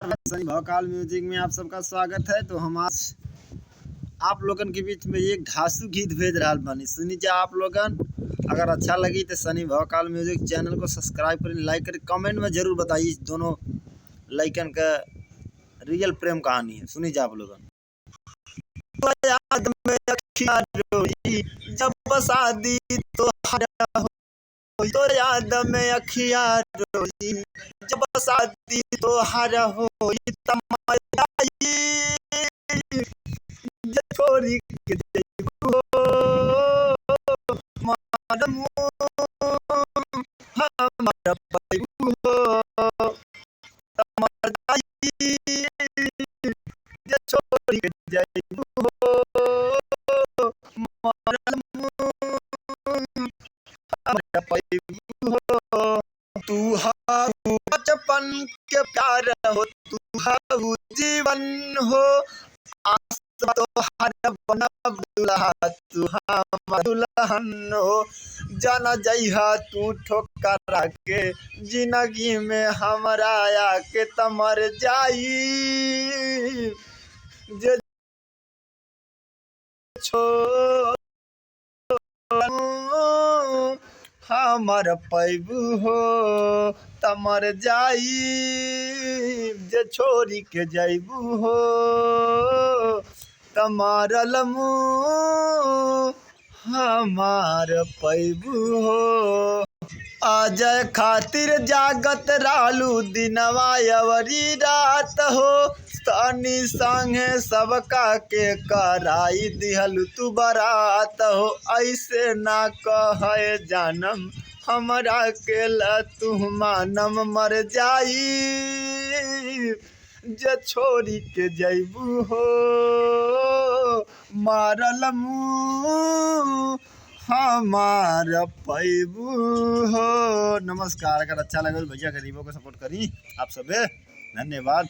सनी भौकाल म्यूजिक में आप सबका स्वागत है। तो हम आज आप लोगन के बीच में एक ढासू गीत भेज रहा बानी, सुनी जा आप लोगन। अगर अच्छा लगी तो सनी भौकाल म्यूजिक चैनल को सब्सक्राइब करें, लाइक करें, कमेंट में जरूर बताइए दोनों लइकन का रियल प्रेम कहानी है। सुनी जा आप लोगन। तो याद में अखियाँ रोई जब शादी तो तो याद में अखियाँ रोई जब शादी तोहार होई तमाई जे छोरी के जइबू हो मार मुँह हमार पैबू हो तमर जाई जे छोरी के जइबू हो मार मुँह हमार पैबू हो। तू हाउ बचपन के प्यार हो, तू हाउ जीवन हो, आस तोहार बनब दुल्हा तू हमर दुल्हन हो। जाना जइहा तू ठोकरा के जिंदगी में हमरा आके तमर जाई जे छोड़ हमर पैबू हो तमर जाई जे छोरी के जइबू हो तमारल मुँह हमार पैबू हो। अजय खातिर जागत रालू दिनवा अवरी रात हो, तनी संगे सबका के कराई दिहलु तू बरात हो। ऐसे ना कहे जानम हमरा के ला तू मानम मर जाई जे छोरी के जइबू हो मारल मुँह हमार पैबू हो। नमस्कार। अगर अच्छा लगे तो भैया गरीबों को सपोर्ट करी। आप सबे धन्यवाद।